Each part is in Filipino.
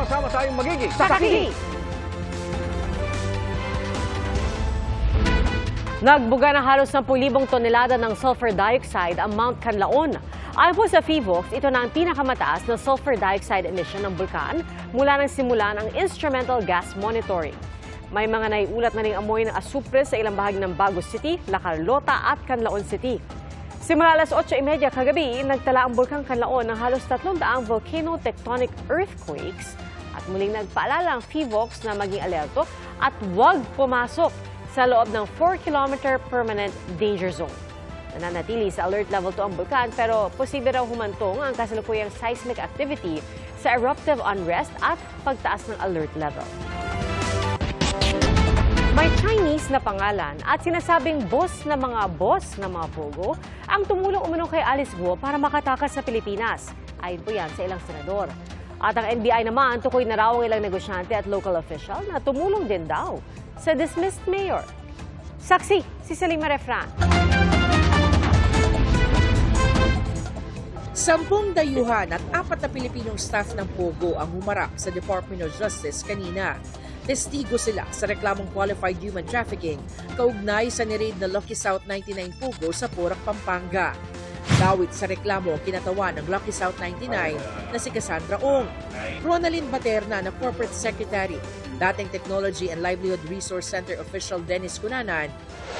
sama-sama tayong magiging saksi! Nagbuga ng halos 10,000 tonelada ng sulfur dioxide ang Mount Canlaon. Ayon po sa PHIVOLCS, ito na ang pinakamataas na sulfur dioxide emission ng bulkan mula nang simulan ang instrumental gas monitoring. May mga naiulat na ring amoy ng asupre sa ilang bahagi ng Bagos City, La Carlota at Canlaon City. Simula alas 8:30 kagabi, nagtala ang bulkang Canlaon ng halos 300 volcano-tectonic earthquakes at muling nagpaalala ang PHIVOLCS na maging alerto at huwag pumasok sa loob ng 4-kilometer permanent danger zone. Nananatili sa alert level 2 ang bulkan pero posible raw humantong ang kasalukuyang seismic activity sa eruptive unrest at pagtaas ng alert level. May Chinese na pangalan at sinasabing boss ng mga pogo ang tumulong umano kay Alice Guo para makatakas sa Pilipinas. Ayon po yan sa ilang senador. At ang NBI naman, tukoy na raw ang ilang negosyante at local official na tumulong din daw sa dismissed mayor. Saksi, si Salima Refran. 10 dayuhan at 4 na Pilipinong staff ng Pogo ang humarap sa Department of Justice kanina. Testigo sila sa reklamong qualified human trafficking kaugnay sa niraid na Lucky South 99 Pogo sa Porac, Pampanga. Dawit sa reklamo kinatawan ng Lucky South 99 na si Cassandra Ong, Ronalyn Baterna na Corporate Secretary, dating Technology and Livelihood Resource Center official Dennis Cunanan,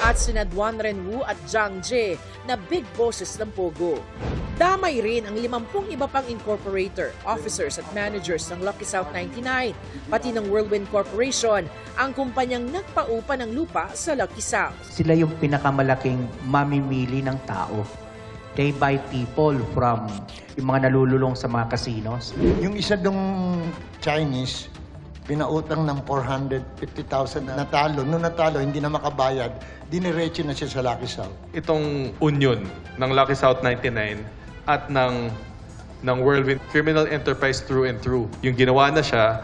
at sina Duan Renwu at Zhang Jie na big bosses ng Pogo. Damay rin ang 50 iba pang incorporator, officers at managers ng Lucky South 99, pati ng Whirlwind Corporation, ang kumpanyang nagpaupa ng lupa sa Lucky South. Sila yung pinakamalaking mamimili ng tao. They buy people from yung mga nalululong sa mga casinos. Yung isa dong Chinese, pinautang ng 450,000 na natalo. Nung natalo, hindi na makabayad, diniretso na siya sa Lucky South. Itong union ng Lucky South 99 at ng Whirlwind Criminal Enterprise through and through. Yung ginawa na siya,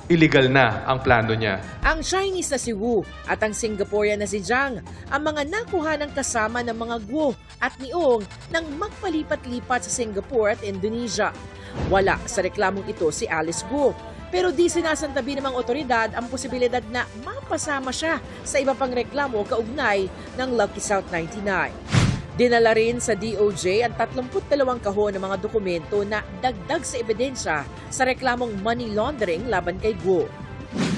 illegal na ang plano niya. Ang Chinese na si Wu at ang Singaporean na si Zhang, ang mga nakuha ng kasama ng mga Guo at ni Ong nang magpalipat-lipat sa Singapore at Indonesia. Wala sa reklamong ito si Alice Guo, pero di sinasantabi ng mga otoridad ang posibilidad na mapasama siya sa iba pang reklamo kaugnay ng Lucky South 99. Dinala rin sa DOJ ang 32 kahon ng mga dokumento na dagdag sa ebidensya sa reklamong money laundering laban kay Guo.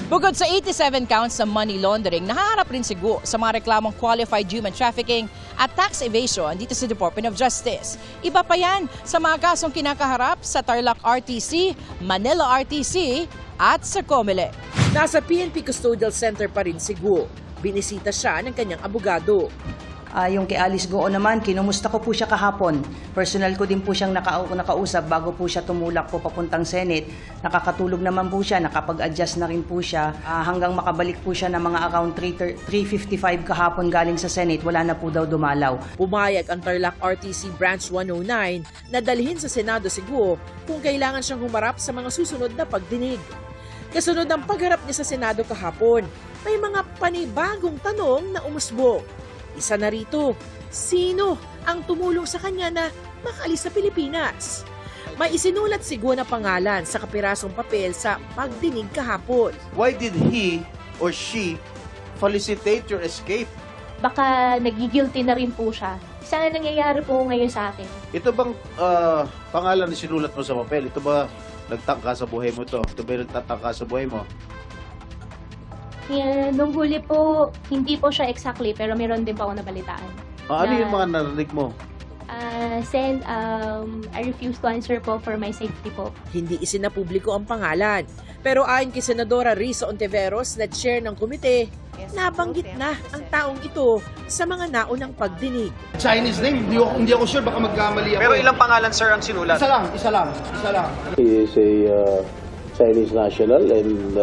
Bukod sa 87 counts sa money laundering, nahaharap rin si Guo sa mga reklamong qualified human trafficking at tax evasion dito sa Department of Justice. Iba pa yan sa mga kasong kinakaharap sa Tarlac RTC, Manila RTC at sa Comelec. Nasa PNP Custodial Center pa rin si Guo. Binisita siya ng kanyang abogado. Yung kay Alice Guo naman, kinumusta ko po siya kahapon. Personal ko din po siyang nakausap bago po siya tumulak po papuntang Senate. Nakakatulog naman po siya, nakapag-adjust na rin po siya. Hanggang makabalik po siya ng mga around 3:55 kahapon galing sa Senate, wala na po daw dumalaw. Pumayag ang Tarlac RTC Branch 109 na dalhin sa Senado si Guo kung kailangan siyang humarap sa mga susunod na pagdinig. Kasunod ng pagharap niya sa Senado kahapon, may mga panibagong tanong na umusbong. Isa na rito, sino ang tumulong sa kanya na makaalis sa Pilipinas? May isinulat si Guo na pangalan sa kapirasong papel sa pagdinig kahapon. Why did he or she felicitate your escape? Baka nagigilty na rin po siya. Isa na nangyayari po ngayon sa akin. Ito bang pangalan na sinulat mo sa papel? Ito ba nagtangka sa buhay mo to? Ito ba nagtatangka sa buhay mo? Yeah, nung huli po, hindi po siya exactly, pero meron din po ako nabalitaan. Ano yung mga narinig mo? Send, I refuse to answer po for my safety po. Hindi isinapubliko ang pangalan. Pero ayon kay Senadora Risa Ontiveros na chair ng komite, nabanggit na ang taong ito sa mga naunang pagdinig. Chinese name, hindi ako sure, baka magkamali ako. Pero ilang pangalan, sir, ang sinulat? Isa lang. He is a Chinese national and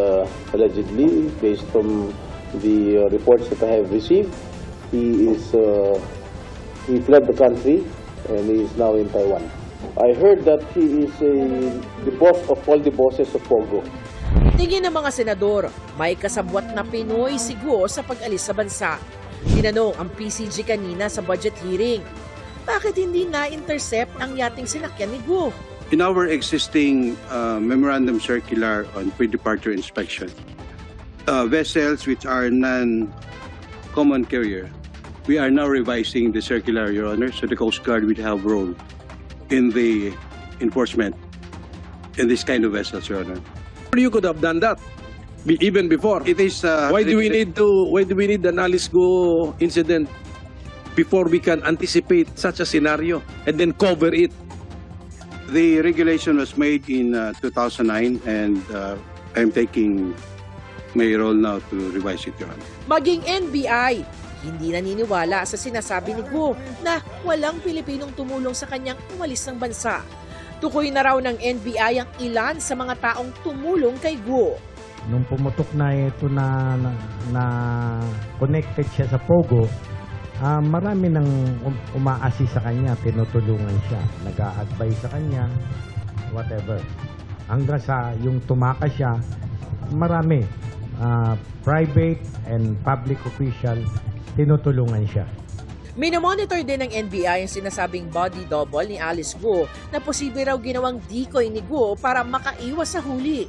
allegedly, based from the reports that I have received, he fled the country and he is now in Taiwan. I heard that he is the boss of all the bosses of Pogo. Tingin ng mga senador, may kasabwat na Pinoy si Guo sa pag-alis sa bansa. Tinanong ang PCG kanina sa budget hearing, bakit hindi na-intercept ang yating sinakyan ni Guo? In our existing memorandum circular on pre-departure inspection, vessels which are non-common carrier, we are now revising the circular, Your Honor, so the Coast Guard will have role in the enforcement in this kind of vessels, Your Honor. You could have done that even before. It is. Why do we need an Alice Go incident before we can anticipate such a scenario and then cover it? The regulation was made in 2009, and I'm taking my role now to revise it, Your Honor. Maging NBI, hindi naniniwala sa sinasabi ni Guo na walang Pilipinong tumulong sa kanyang umalis ng bansa. Tukoy na raw ng NBI ang ilan sa mga taong tumulong kay Guo. Nung pumutok na ito na connected siya sa Pogo, marami nang umaasi sa kanya, tinutulungan siya, nag-a-advise sa kanya, whatever. Hanggang sa yung tumakas siya, marami, private and public official, tinutulungan siya. Minomonitor din ng NBI ang sinasabing body double ni Alice Guo na posible raw ginawang decoy ni Guo para makaiwas sa huli.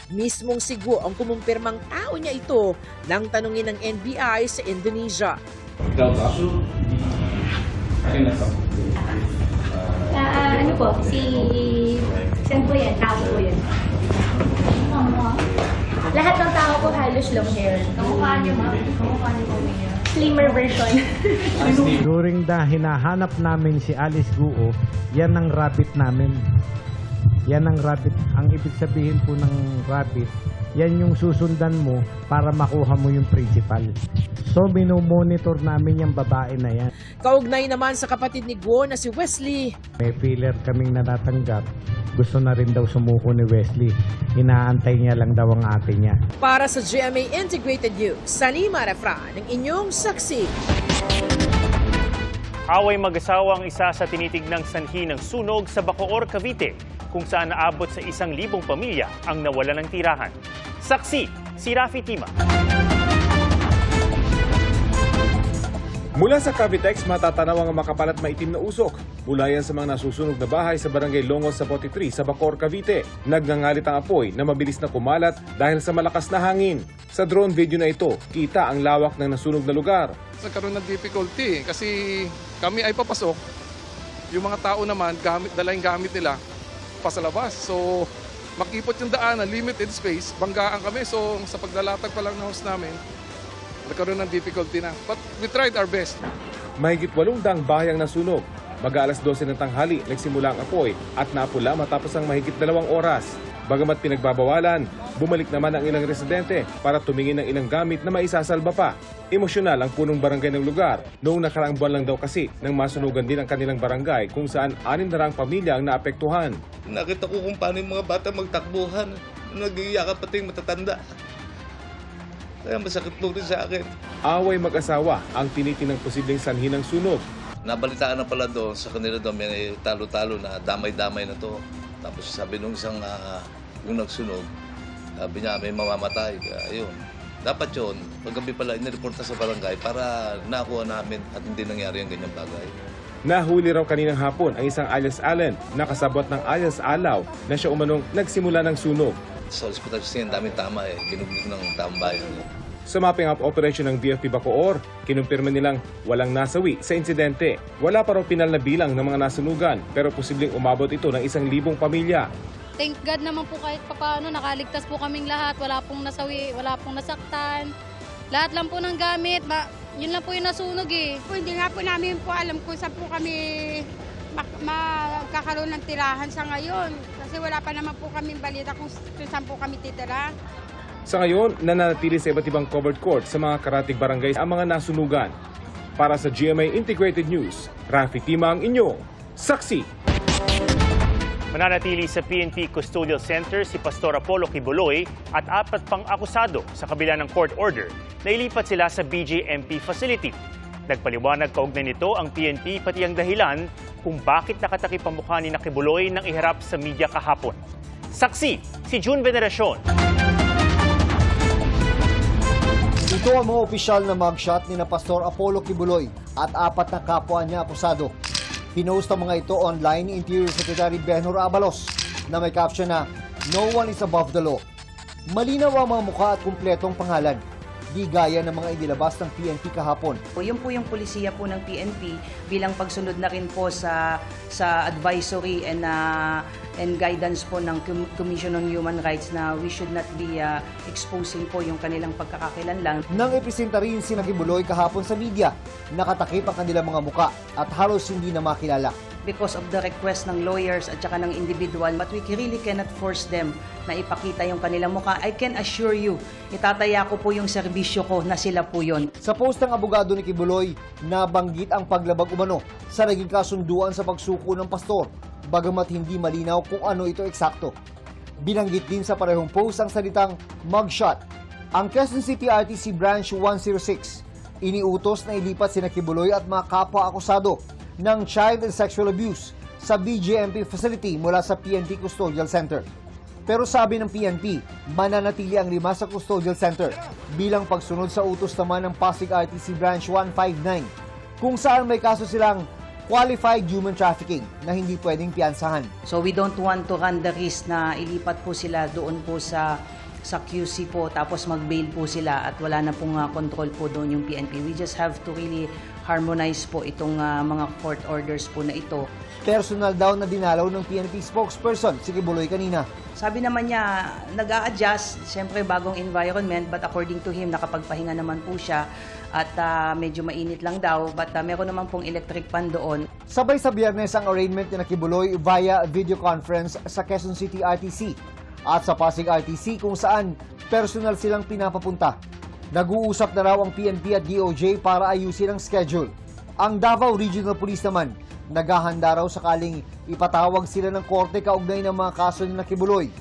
Mismong si Guo ang kumumpirmang tao niya ito nang tanungin ng NBI sa Indonesia. Ano po? Saan po yan? Tao po yan. Lahat ng tao po halos long hair. Kamukha niyo, ma'am. Kamukha niyo po niya. Slimmer version. During hinahanap namin si Alice Guo, yan ang rabbit namin. Yan ang rabbit. Ang ibig sabihin po ng rabbit, yan yung susundan mo para makuha mo yung principal. So, minomonitor namin yung babae na yan. Kaugnay naman sa kapatid ni Guo na si Wesley. May filler kaming natatanggap. Gusto na rin daw sumuko ni Wesley. Inaantay niya lang daw ang ate niya. Para sa GMA Integrated News, Salima Refran, ng inyong saksi. Away mag-asawa ang isa sa tinitignang sanhi ng sunog sa Bacoor, Cavite, kung saan naabot sa 1,000 pamilya ang nawala ng tirahan. Saksi, si Rafi Tima. Mula sa Cavitex, matatanaw ang makapal at maitim na usok. Mula yan sa mga nasusunog na bahay sa barangay Longos sa 43 sa Bacoor, Cavite. Nagngangalit ang apoy na mabilis na kumalat dahil sa malakas na hangin. Sa drone video na ito, kita ang lawak ng nasunog na lugar. Nagkaroon ng difficulty kasi kami ay papasok. Yung mga tao naman, dala yung gamit nila pasalabas. So, makipot yung daanan, limited space, banggaan kami. So, sa paglalatag pa lang ng house namin, nagkaroon ng difficulty na. But we tried our best. Mahigit 800 bahay ang nasunog. Mag-alas 12 ng tanghali, nagsimula ang apoy at napula matapos ang mahigit 2 oras. Bagamat pinagbabawalan, bumalik naman ang ilang residente para tumingin ng ilang gamit na maisasalba pa. Emosyonal ang punong barangay ng lugar. Noong nakaraang buwan lang daw kasi nang masunugan din ang kanilang barangay kung saan 600 pamilya ang naapektuhan. Nakita ko kung paano yung mga bata magtakbuhan. Nag-iiyakan pati yung matatanda. Kaya masakit po rin sa akin. Away mag-asawa ang tinitinang posibleng sanhi ng sunog. Nabalitaan na pala doon sa kanila doon, may talo-talo na damay-damay na to. Tapos sabi nung isang yung nagsunog, sabi niya may mamamatay. Ayun. Dapat yun, paggabi pala inireporta sa barangay para nakuha namin at hindi nangyari ang ganyang bagay. Nahuli raw kaninang hapon ang isang alias Allen na kasabot ng alias Alaw na siya umanong nagsimula ng sunog. Sa hospital siya, daming tama ginugnog ng taong bayan. Sa mapping up operation ng BFP Bacoor, kinumpirma nilang walang nasawi sa insidente. Wala pa raw pinal na bilang ng mga nasunugan pero posibleng umabot ito ng 1,000 pamilya. Thank God naman po kahit papaano nakaligtas po kaming lahat. Wala pong nasawi, wala pong nasaktan. Lahat lang po ng gamit. Yun lang po yung nasunog eh. Hindi nga po namin po alam kung saan po kami magkakaroon ng tirahan sa ngayon. Kasi wala pa naman po kaming balita kung saan po kami titira. Sa ngayon, nananatili sa iba't ibang covered court sa mga karatig barangay ang mga nasunugan. Para sa GMA Integrated News, Rafi Tima ang inyong saksi. Mananatili sa PNP Custodial Center si Pastor Apollo Kibuloy at 4 pang akusado sa kabila ng court order na ilipat sila sa BJMP facility. Nagpaliwanag kaugnay nito ang PNP pati ang dahilan kung bakit nakatakip ang mukha ni Kibuloy nang iharap sa media kahapon. Saksi, si June Veneracion. Ito ang mga opisyal na mugshot ni na Pastor Apollo Kibuloy at 4 na kapwa niya akusado. Pinost ang mga ito online ni Interior Secretary Benhur Abalos na may caption na "No one is above the law." Malinaw ang mga mukha at kumpletong pangalan, di gaya ng mga inilabas ng PNP kahapon. Yun po yung polisiya po ng PNP bilang pagsunod na rin po sa advisory and guidance po ng Commission on Human Rights na we should not be exposing po yung kanilang pagkakakilanlan. Nang ipresenta rin si Kibuloy kahapon sa media, nakatakip ang kanilang mga muka at halos hindi na makilala. Because of the request ng lawyers at saka ng individual, but we really cannot force them na ipakita yung kanilang mukha. I can assure you, itataya ko po yung serbisyo ko na sila po yun. Sa post ng abogado ni Kibuloy, nabanggit ang paglabag umano sa naging kasunduan sa pagsuko ng pastor, bagamat hindi malinaw kung ano ito eksakto. Binanggit din sa parehong post ang salitang mugshot. Ang Quezon City RTC Branch 106, iniutos na ilipat sina Kibuloy at mga kapwa-akusado ng child and sexual abuse sa BJMP facility mula sa PNP Custodial Center. Pero sabi ng PNP, mananatili ang 5 sa Custodial Center bilang pagsunod sa utos naman ng Pasig RTC Branch 159 kung saan may kaso silang qualified human trafficking na hindi pwedeng piyansahan. So we don't want to run the risk na ilipat po sila doon po sa QC po tapos mag-bail po sila at wala na pong control po doon yung PNP. We just have to really harmonize po itong mga court orders po na ito. Personal daw na dinalaw ng PNP spokesperson si Kibuloy kanina. Sabi naman niya, nag-a-adjust, siyempre bagong environment, but according to him, nakapagpahinga naman po siya at medyo mainit lang daw, but meron naman pong electric fan doon. Sabay sa Biyernes ang arraignment ni Kibuloy via video conference sa Quezon City RTC at sa Pasig RTC kung saan personal silang pinapapunta. Nag-uusap na raw ang PNP at DOJ para ayusin ang schedule. Ang Davao Regional Police naman, naghahanda raw sakaling ipatawag sila ng korte kaugnay ng mga kaso ni Kibuloy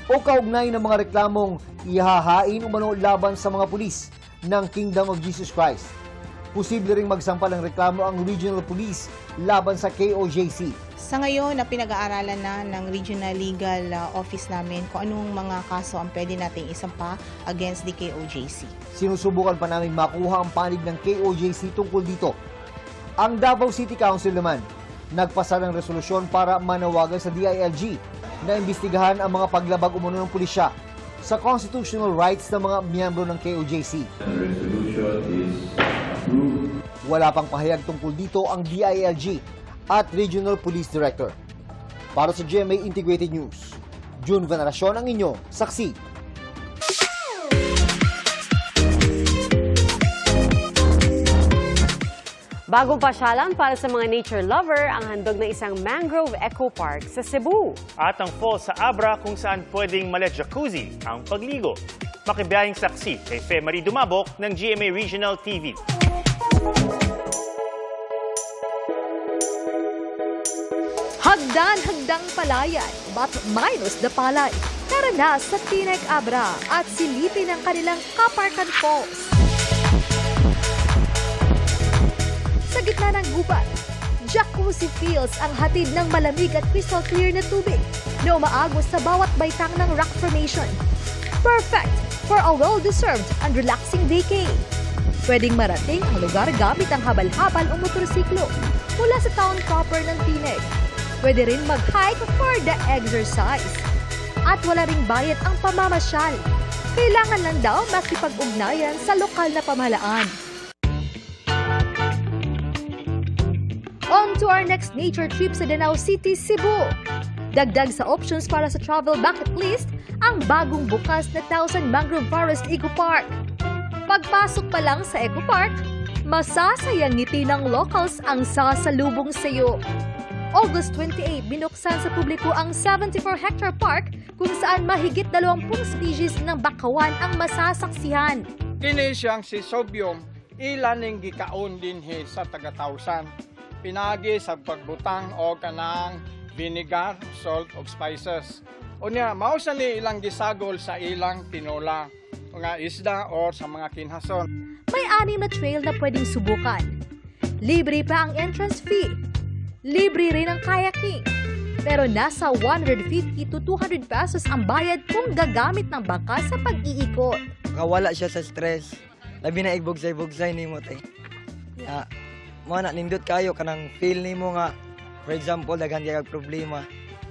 o kaugnay ng mga reklamong ihahain umano laban sa mga pulis ng Kingdom of Jesus Christ. Posible ring magsampal ng reklamo ang Regional Police laban sa KOJC. Sa ngayon, na pinag-aaralan na ng Regional Legal Office namin kung anong mga kaso ang pwede nating isampa against the KOJC. Sinusubukan pa namin makuha ang panig ng KOJC tungkol dito. Ang Davao City Council naman, nagpasa ng resolusyon para manawagan sa DILG na imbestigahan ang mga paglabag umano ng pulisya sa constitutional rights ng mga miyembro ng KOJC. Wala pang pahayag tungkol dito ang DILG at Regional Police Director. Para sa GMA Integrated News, June Veneracion ang inyong saksi. Bagong pasyalan para sa mga nature lover ang handog ng isang mangrove eco park sa Cebu. At ang falls sa Abra kung saan pwedeng mala-jacuzzi ang pagligo. Makibiyahing saksi kay Fe Marie Dumabok ng GMA Regional TV. Hagdan-hagdang palayan, but minus the palay. Tara na sa Tineg Abra at silipin ang kanilang Kaparkan Falls. Sa gitna ng gubat, jacuzzi feels ang hatid ng malamig at crystal clear na tubig na umaagos sa bawat baitang ng rock formation. Perfect for a well-deserved and relaxing vacay. Pwedeng marating ang lugar gamit ang habal-habal o motorsiklo mula sa town proper ng Tineg. Pwede rin mag-hike for the exercise. At wala ring bayad ang pamamasyal. Kailangan lang daw makipag-ugnayan sa lokal na pamahalaan. On to our next nature trip sa Danao City, Cebu. Dagdag sa options para sa travel bucket list ang bagong bukas na 1,000 Mangrove Forest Eco Park. Pagpasok pa lang sa Eco Park, masasayang ngiti ng locals ang sasalubong sa iyo. August 28, binuksan sa publiko ang 74-hectare park kung saan mahigit 20 species ng bakawan ang masasaksihan. Kini siyang si Sobium, ilaning gikaon dinhi sa taga-Tausan. Pinagi sa pagbutang o kanang vinegar, salt o spices. Unya, mausa ni ilang gisagol sa ilang tinola, mga isda o sa mga kinhason. May 6 na trail na pwedeng subukan. Libre pa ang entrance fee. Libre rin ang kayaking. Pero nasa 150 to 200 pesos ang bayad kung gagamit ng bangka sa pag-iikot. Kawala siya sa stress. Labi na ibugsay-bugsay ni mo, te. Mo na nindot kayo kanang feel ni mo nga For example, daghan kay problema.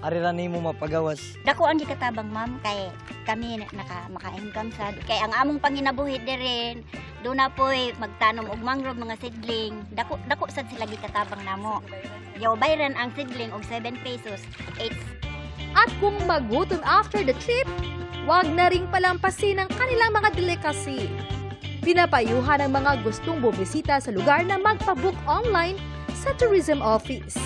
Ariran nimo mapagawas. Dako ang gikatabang ma'am kay kami maka-income sad. Kay ang among panginabuhi dirin, do na po'y magtanom og mangrove mga seedling. Dako sad sila gikatabang namo. Yaw bayran ang seedling og 7 pesos. At kung magutom after the trip, wag na ring palampasin ang kanilang mga delicacy. Pinapayuhan ang mga gustong bumisita sa lugar na magpabook online sa tourism office.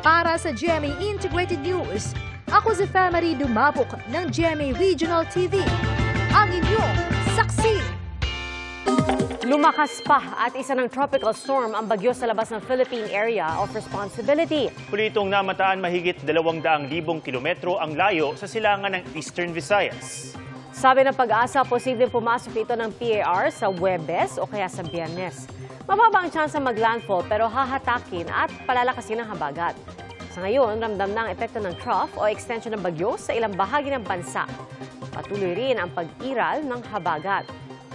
Para sa GMA Integrated News, ako si Family Dumabok ng GMA Regional TV, ang inyong saksi. Lumakas pa at isa ng tropical storm ang bagyo sa labas ng Philippine Area of Responsibility. Huli itong namataan mahigit 200,000 kilometro ang layo sa silangan ng Eastern Visayas. Sabi ng Pag-asa, posibleng pumasok ito ng PAR sa Huwebes o kaya sa Biyernes. Mababa ang tsansa mag-landfall pero hahatakin at palalakasin ng habagat. Sa ngayon, ramdam na ang epekto ng trough o extension ng bagyo sa ilang bahagi ng bansa. Patuloy rin ang pag-iral ng habagat.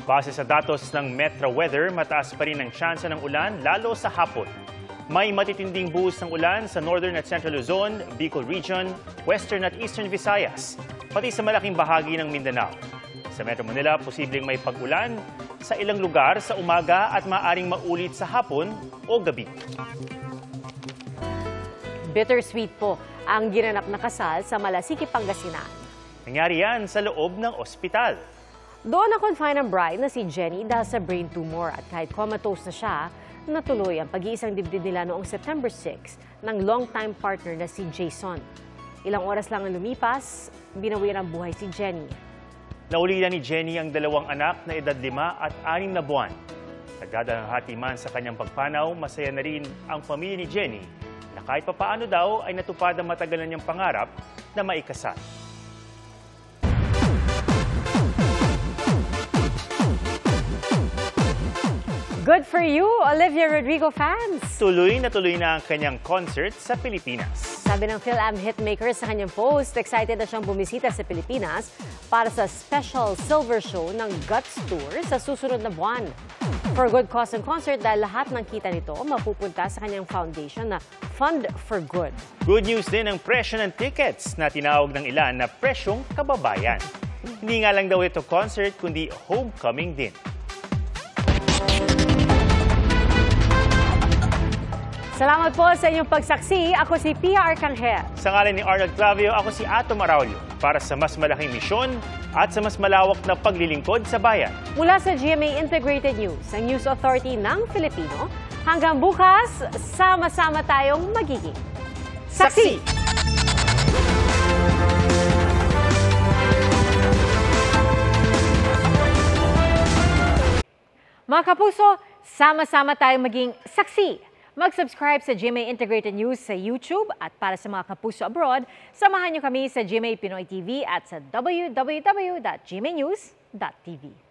Base sa datos ng Metro Weather, mataas pa rin ang tsansa ng ulan lalo sa hapon. May matitinding buhos ng ulan sa Northern at Central Luzon, Bicol Region, Western at Eastern Visayas, pati sa malaking bahagi ng Mindanao. Sa Metro Manila, posibleng may pag-ulan sa ilang lugar sa umaga at maaaring maulit sa hapon o gabi. Bittersweet po ang ginanap na kasal sa Malasiki, Pangasinan. Nangyari yan sa loob ng ospital. Doon na-confine ang bride na si Jenny dahil sa brain tumor at kahit comatose na siya, natuloy ang pag-iisang dibdib nila noong September 6 ng long-time partner na si Jason. Ilang oras lang ang lumipas, binawian ang buhay si Jenny. Naulilan ni Jenny ang 2 anak na edad 5 at 6 na buwan. Nagdadalahati man sa kanyang pagpanaw, masaya na rin ang pamilya ni Jenny na kahit papaano daw ay natupad ang matagal na niyang pangarap na maikasal. Good for you, Olivia Rodrigo fans! Tuloy na ang kanyang concert sa Pilipinas. Sabi ng Phil-Am hitmaker sa kanyang post, excited na siyang bumisita sa Pilipinas para sa special silver show ng Guts Tour sa susunod na buwan. For good cause ang concert dahil lahat ng kita nito mapupunta sa kanyang foundation na Fund for Good. Good news din ang presyo ng tickets na tinawag ng ilan na presyong kababayan. Hindi nga lang daw ito concert kundi homecoming din. Salamat po sa inyong pagsaksi. Ako si Pia Arcangel. Sa ngalan ni Arnold Clavio, ako si Atom Araulio para sa mas malaking misyon at sa mas malawak na paglilingkod sa bayan. Mula sa GMA Integrated News, ang News Authority ng Filipino, hanggang bukas, sama-sama tayong magiging saksi! Mga kapuso, sama-sama tayong maging saksi! Mag-subscribe sa GMA Integrated News sa YouTube at para sa mga kapuso abroad, samahan niyo kami sa GMA Pinoy TV at sa www.gmanews.tv.